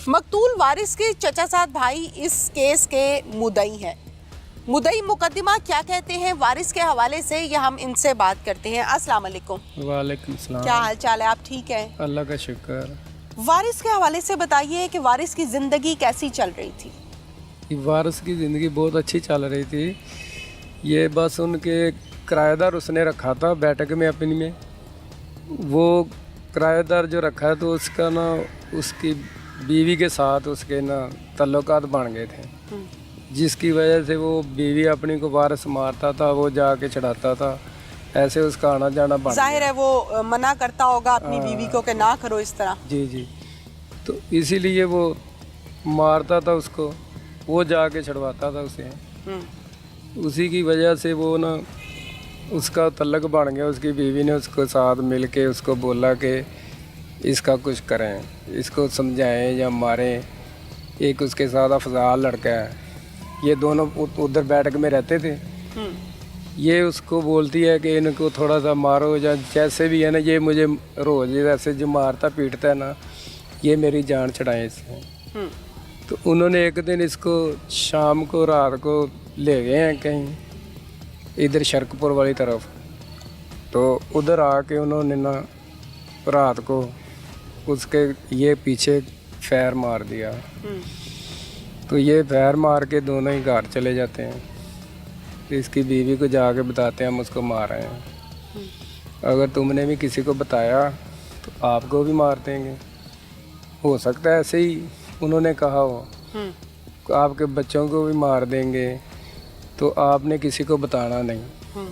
मकतूल वारिस के चचा साद भाई इस केस के मुद्दई हैं। मुद्दई मुकदमा क्या कहते हैं वारिस के हवाले से, ये हम इनसे बात करते हैं। अस्सलाम वालेकुम। वालेकुम सलाम। क्या हाल चाल है, आप ठीक हैं? अल्लाह का शुक्र। वारिस के हवाले से बताइए कि वारिस की ज़िंदगी कैसी चल रही थी? वारिस की ज़िंदगी बहुत अच्छी चल रही थी। ये बस उनके किराएदार उसने रखा था बैठक में अपनी में, वो किराएदार जो रखा है तो उसका ना उसकी बीवी के साथ उसके ना तल्लुकात बन गए थे, जिसकी वजह से वो बीवी अपनी को वारिस मारता था, वो जाके चढ़ाता था, ऐसे उसका आना जाना बन जाहिर है वो मना करता होगा अपनी बीवी को कि ना करो इस तरह। जी जी, तो इसीलिए वो मारता था उसको, वो जाके छड़वाता था उसे। उसी की वजह से वो ना उसका तल्लक बन गया। उसकी बीवी ने उसको साथ मिल के उसको बोला कि इसका कुछ करें, इसको समझाएं या मारें। एक उसके साथ अफजाल लड़का है, ये दोनों उधर बैठक में रहते थे। ये उसको बोलती है कि इनको थोड़ा सा मारो या जैसे भी है ना, ये मुझे रोज़ ऐसे जो मारता पीटता है ना, ये मेरी जान छड़ाएं इससे। तो उन्होंने एक दिन इसको शाम को रात को ले गए हैं कहीं इधर शरकपुर वाली तरफ, तो उधर आके उन्होंने ना रात को उसके ये पीछे फैर मार दिया। तो ये फैर मार के दोनों ही घर चले जाते हैं। तो इसकी बीवी को जाके बताते हैं हम उसको मार रहे हैं, अगर तुमने भी किसी को बताया तो आपको भी मार देंगे। हो सकता है ऐसे ही उन्होंने कहा हो, आपके बच्चों को भी मार देंगे, तो आपने किसी को बताना नहीं।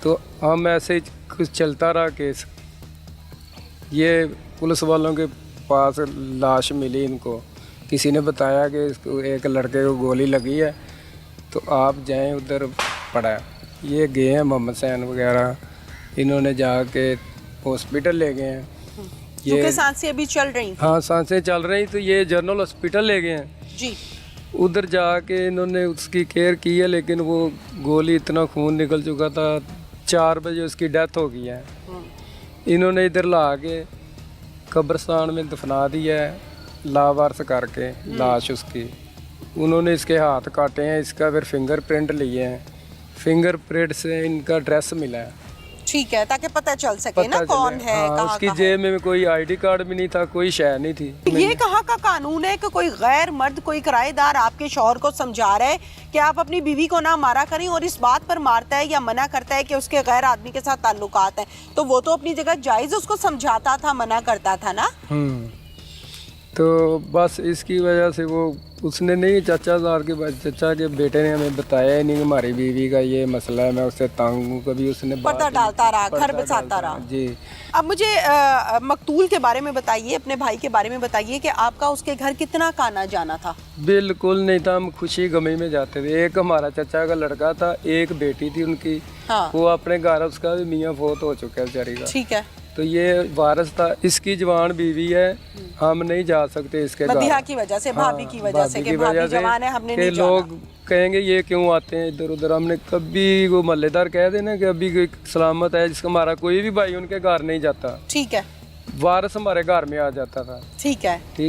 तो हम ऐसे कुछ चलता रहा केस। ये पुलिस वालों के पास लाश मिली, इनको किसी ने बताया कि इसको एक लड़के को गोली लगी है, तो आप जाएं उधर पड़ा। ये गए हैं मोहम्मद सैन वगैरह, इन्होंने जाके हॉस्पिटल ले गए हैं। ये सांसें अभी चल रही? हाँ, सांसें चल रही। तो ये जनरल हॉस्पिटल ले गए हैं जी। उधर जाके इन्होंने उसकी केयर की है, लेकिन वो गोली इतना खून निकल चुका था, 4 बजे उसकी डेथ हो गई है। इन्होंने इधर ला के कब्रिस्तान में दफना दिया है, लावारस करके लाश उसकी। उन्होंने इसके हाथ काटे हैं, इसका फिर फिंगरप्रिंट लिए हैं, फिंगरप्रिंट से इनका ड्रेस मिला है। ठीक है, ताकि पता चल सके ना कौन है। हाँ, कहाँ उसकी जेब में कोई आईडी कार्ड भी नहीं था, कोई शय नहीं थी। ये कहाँ का कानून है कि कोई गैर मर्द, कोई किराएदार आपके शौहर को समझा रहा है कि आप अपनी बीवी को ना मारा करें, और इस बात पर मारता है या मना करता है कि उसके गैर आदमी के साथ ताल्लुकात हैं, तो वो तो अपनी जगह जायज उसको समझाता था, मना करता था ना। तो बस इसकी वजह से वो उसने नहीं, चचा के बेटे ने हमें बताया ही नहीं कि हमारी बीवी का ये मसला है, मैं उससे तंग हूँ। कभी उसने पर्दा डालता रहा, घर बसाता रहा। जी। अब मुझे मकतूल के बारे में बताइए, अपने भाई के बारे में बताइए कि आपका उसके घर कितना का आना जाना था? बिल्कुल नहीं था, हम खुशी गमी में जाते थे। एक हमारा चचा का लड़का था, एक बेटी थी उनकी। हाँ। वो अपने घर, उसका भी मियाँ फौत हो चुका है बेचारी का। ठीक है। तो ये वारिस था, इसकी जवान बीवी है, हम नहीं जा सकते इसके मदीहा की वजह से, भाभी की वजह से कि भाभी जवान है, हमने नहीं जाना। लोग कहेंगे ये क्यों आते हैं इधर उधर। हमने कभी वो महल्लेदार कह देना कि अभी कोई सलामत है जिसका हमारा कोई भी भाई उनके घर नहीं जाता। ठीक है। वारिस हमारे घर में आ जाता था। ठीक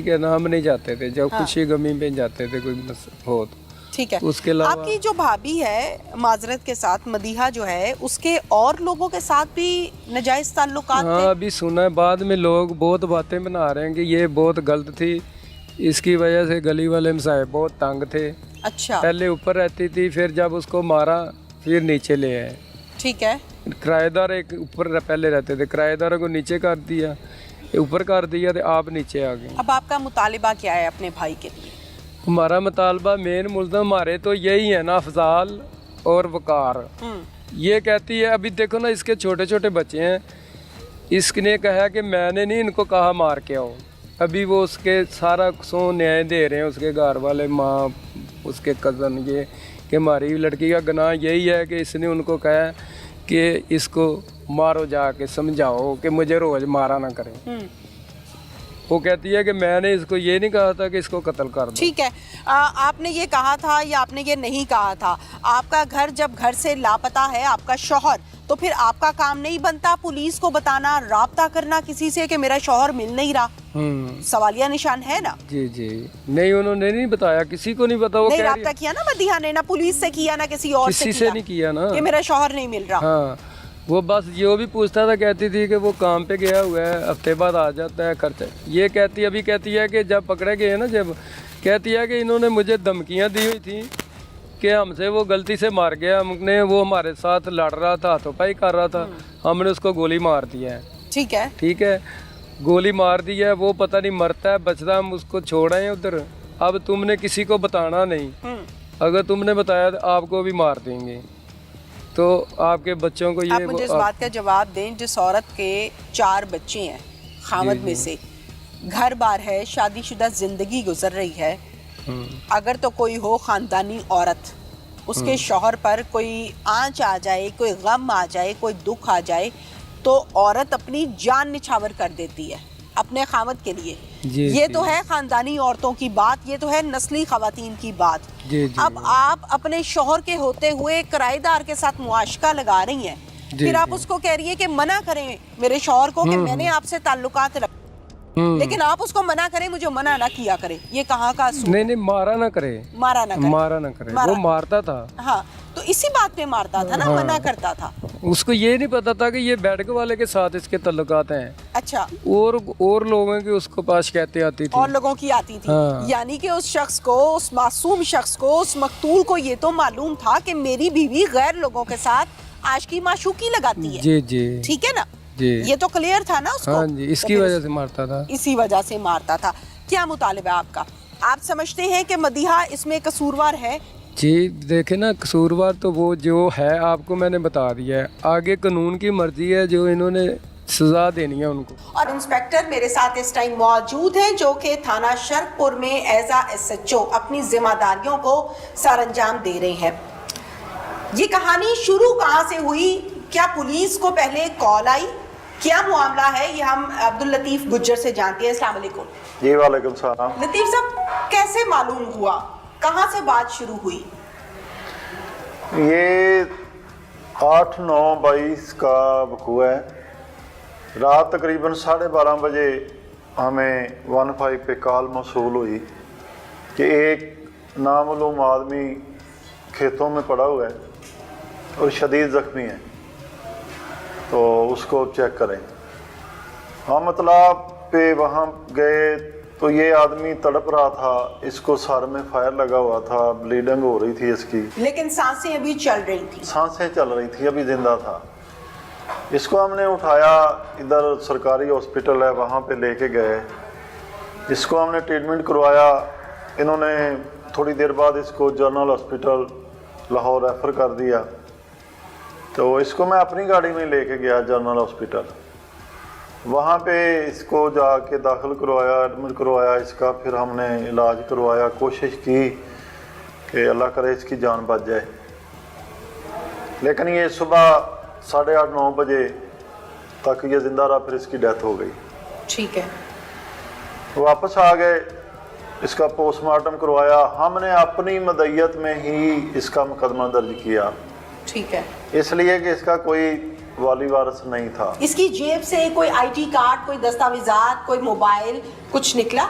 है ना, हम नहीं जाते थे, जब खुशी गमी में जाते थे कोई हो। ठीक है। उसके अलावा आपकी जो भाभी है, माजरत के साथ, मदीहा जो है, उसके और लोगों के साथ भी नाजायज ताल्लुकात थे? हाँ, अभी सुना है, बाद में लोग बहुत बातें बना रहे हैं कि ये बहुत गलत थी, इसकी वजह से गली वाले मसाए बहुत तंग थे। अच्छा। पहले ऊपर रहती थी, फिर जब उसको मारा फिर नीचे ले आए। ठीक है। किराएदार एक ऊपर पहले रहते थे, किराएदारों को नीचे कर दिया, ऊपर कर दिया, तो आप नीचे आ गए। अब आपका मुतालिबा क्या है अपने भाई के लिए? हमारा मुतालबा मेन मुल्ज़म हमारे तो यही है ना, अफजाल और वकार। ये कहती है, अभी देखो ना, इसके छोटे छोटे बच्चे हैं, इसने कहा कि मैंने नहीं इनको कहा मार के आओ। अभी वो उसके सारा सो न्याय दे रहे हैं, उसके घर वाले, माँ, उसके कज़न, ये कि हमारी लड़की का गुनाह यही है कि इसने उनको कहा कि इसको मारो, जाके समझाओ कि मुझे रोज़ मारा ना करें। वो कहती है कि मैंने इसको ये नहीं कहा था कि इसको कत्ल कर दो। ठीक है। आपने ये कहा था या आपने ये नहीं कहा था? आपका घर जब घर से लापता है आपका शौहर, तो फिर आपका काम नहीं बनता पुलिस को बताना, राब्ता करना किसी से कि मेरा शौहर मिल नहीं रहा? सवालिया निशान है ना। जी जी, नहीं उन्होंने नहीं बताया, किसी को नहीं पता। वो नहीं कह रही राब्ता किया ना मदीहा ने, ना पुलिस से किया ना किसी और किसी से नहीं किया ना। ये मेरा शौहर नहीं मिल रहा। हाँ, वो बस जो भी पूछता था कहती थी कि वो काम पे गया हुआ है, हफ्ते बाद आ जाता है खर्चा। ये अभी कहती है कि जब पकड़े गए ना, जब कहती है कि इन्होंने मुझे धमकियाँ दी हुई थी कि हमसे वो गलती से मार गया, हमने वो हमारे साथ लड़ रहा था, हाथों-पाई कर रहा था, हमने उसको गोली मार दिया है। ठीक है, गोली मार दी है, वो पता नहीं मरता है बचता, हम उसको छोड़ आए उधर। अब तुमने किसी को बताना नहीं, अगर तुमने बताया तो आपको भी मार देंगे, तो आपके बच्चों को ये आप मुझे इस बात का जवाब दें, जिस औरत के 4 बच्चे हैं, खामद में से घर बार है, शादीशुदा जिंदगी गुजर रही है, अगर तो कोई हो खानदानी औरत, उसके शौहर पर कोई आंच आ जाए, कोई गम आ जाए, कोई दुख आ जाए, तो औरत अपनी जान निछावर कर देती है अपने खामद के लिए। ये तो है खानदानी औरतों की बात, ये तो है नस्ली खवातीन की बात। अब आप अपने शौहर के होते हुए किराएदार के साथ मुआशका लगा रही हैं, फिर आप उसको कह रही है कि मना करें मेरे शौहर को कि मैंने आपसे ताल्लुकात रख, लेकिन आप उसको मना करें, मुझे मना ना किया करे, ये कहाँ का असूल? नहीं, मारा ना करे, वो मारता था। हाँ, तो इसी बात पे मारता था ना। हाँ। मना करता था। उसको ये नहीं पता था कि ये बेड वाले के साथ इसके तल्लुकात हैं। अच्छा, और लोगों की उसको पास कहते आती थी, और लोगों की आती थी। हाँ। यानी कि उस शख्स को, उस मासूम शख्स को, उस मकतूल को ये तो मालूम था कि मेरी बीवी गैर लोगों के साथ आशिकी माशूकी लगाती है। जी जी, ठीक है ना जी, ये तो क्लियर था ना उसको। हाँ जी, इसकी वजह से मारता था, इसी वजह से मारता था। क्या मुतालिबा है आपका? आप समझते हैं कि मदीहा इसमें कसूरवार है? जी देखे ना, कसूरवार तो वो जो है आपको मैंने बता दिया है, आगे कानून की मर्जी है, जो इन्होंने सजा देनी है उनको। और इंस्पेक्टर मेरे साथ इस टाइम मौजूद हैं, जो कि थाना शर्कपुर में एज SHO अपनी जिम्मेदारियों को सरअंजाम दे रहे हैं। ये कहानी शुरू कहाँ से हुई? क्या पुलिस को पहले कॉल आई? क्या मामला है, ये हम अब्दुल लतीफ गुज्जर से जानते हैं। अस्सलाम वालेकुम। जी वालेकुम सलाम। लतीफ साहब, कैसे मालूम हुआ, कहाँ से बात शुरू हुई? ये 8/9/22 का वकूआ है। रात तकरीबन 12:30 बजे हमें 15 पे कॉल मौसूल हुई कि एक नामालूम आदमी खेतों में पड़ा हुआ है और शदीद ज़ख्मी है, तो उसको चेक करें। हम मतलब पे वहाँ गए तो ये आदमी तड़प रहा था, इसको सर में फायर लगा हुआ था, ब्लीडिंग हो रही थी इसकी, लेकिन सांसें अभी चल रही थी। सांसें चल रही थी, अभी जिंदा था। इसको हमने उठाया, इधर सरकारी हॉस्पिटल है वहाँ पे लेके गए, इसको हमने ट्रीटमेंट करवाया। इन्होंने थोड़ी देर बाद इसको जनरल हॉस्पिटल लाहौर रेफ़र कर दिया, तो इसको मैं अपनी गाड़ी में लेके गया जनरल हॉस्पिटल। वहाँ पे इसको जाके दाखिल करवाया, एडमिट करवाया इसका, फिर हमने इलाज करवाया, कोशिश की कि अल्लाह करे इसकी जान बच जाए, लेकिन ये सुबह 8:30-9 बजे तक ये ज़िंदा रहा, फिर इसकी डेथ हो गई। ठीक है, वापस आ गए, इसका पोस्टमार्टम करवाया, हमने अपनी मदय्यत में ही इसका मुकदमा दर्ज किया। ठीक है, इसलिए कि इसका कोई वाली वारिस नहीं था। इसकी जेब से कोई ID कार्ड, कोई दस्तावेजात, कोई मोबाइल कुछ निकला?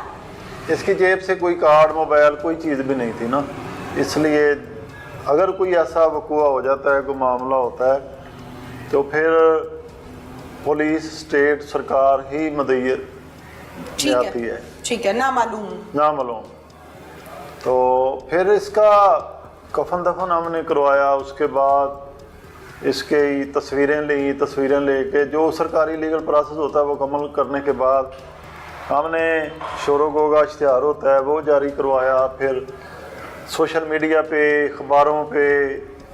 इसकी जेब से कोई कार्ड, मोबाइल, कोई चीज़ भी नहीं थी ना। इसलिए अगर कोई ऐसा वकूआ हो जाता है, कोई मामला होता है, तो फिर पुलिस, स्टेट, सरकार ही मदय्यत आती है। ठीक है, नामालूम। तो फिर इसका कफन दफन हमने करवाया, उसके बाद इसके तस्वीरें लेके जो सरकारी लीगल प्रोसेस होता है वो मुकम्मल करने के बाद हमने शोरोगो का इश्तिहार होता है वो जारी करवाया। फिर सोशल मीडिया पे, अखबारों पे,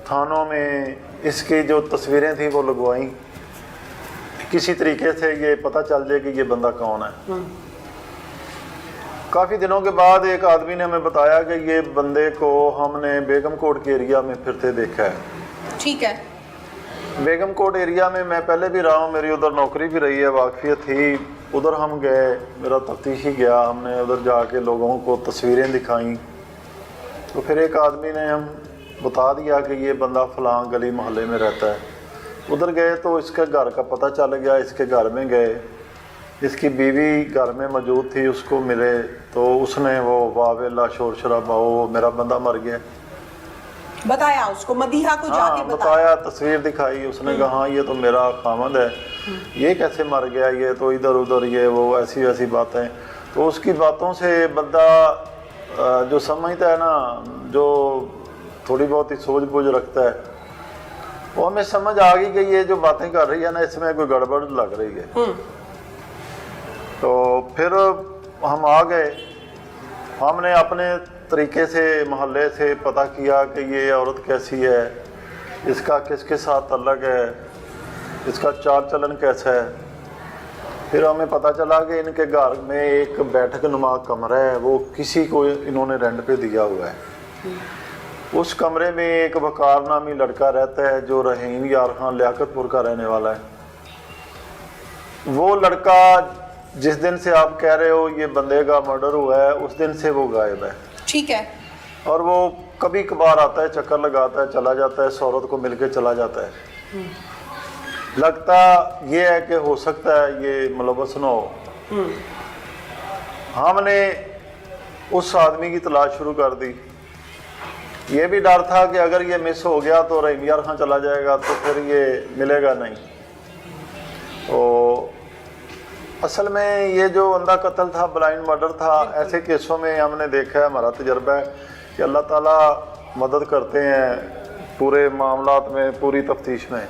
थानों में इसकी जो तस्वीरें थी वो लगवाई, किसी तरीके से ये पता चल जाए कि ये बंदा कौन है। काफ़ी दिनों के बाद एक आदमी ने हमें बताया कि ये बंदे को हमने बेगम कोट के एरिया में फिरते देखा है। ठीक है, बेगम कोट एरिया में मैं पहले भी रहा हूँ, मेरी उधर नौकरी भी रही है, वाकफियत थी। उधर हम गए, मेरा तफ्तीशी गया, हमने उधर जाके लोगों को तस्वीरें दिखाई, तो फिर एक आदमी ने हम बता दिया कि ये बंदा फ़लाँ गली मोहल्ले में रहता है। उधर गए तो इसके घर का पता चल गया, इसके घर में गए जिसकी बीवी घर में मौजूद थी उसको मिले तो उसने वो वावेला शोर शराबा, वो मेरा बंदा मर गया। बताया उसको, मदीहा को जाके हाँ बताया, तस्वीर दिखाई, उसने कहा हाँ ये तो मेरा खामद है, ये कैसे मर गया, ये तो इधर उधर ये वो ऐसी वैसी बातें। तो उसकी बातों से बंदा जो समझता है ना, जो थोड़ी बहुत ही सूझ बूझ रखता है, वो हमें समझ आ गई कि ये जो बातें कर रही है ना इसमें कोई गड़बड़ लग रही है। तो फिर हम आ गए, हमने अपने तरीके से मोहल्ले से पता किया कि ये औरत कैसी है, इसका किसके साथ तल्लक है, इसका चाल चलन कैसा है। फिर हमें पता चला कि इनके घर में एक बैठक नुमा कमरा है, वो किसी को इन्होंने रेंट पे दिया हुआ है। उस कमरे में एक वकार नामी लड़का रहता है जो रहीम यार खान लियाकतपुर का रहने वाला है। वो लड़का जिस दिन से आप कह रहे हो ये बंदे का मर्डर हुआ है, उस दिन से वो गायब है। ठीक है। और वो कभी कभार आता है, चक्कर लगाता है, चला जाता है, इस औरत को मिलके चला जाता है। लगता ये है कि हो सकता है ये मुलव्वस न हो। हमने उस आदमी की तलाश शुरू कर दी। ये भी डर था कि अगर ये मिस हो गया तो रहीम यार खां चला जाएगा तो फिर ये मिलेगा नहीं। तो असल में ये जो अंधा कत्ल था, ब्लाइंड मर्डर था, ऐसे केसों में हमने देखा है, हमारा तजर्बा है कि अल्लाह ताला मदद करते हैं पूरे मामलात में, पूरी तफ्तीश में।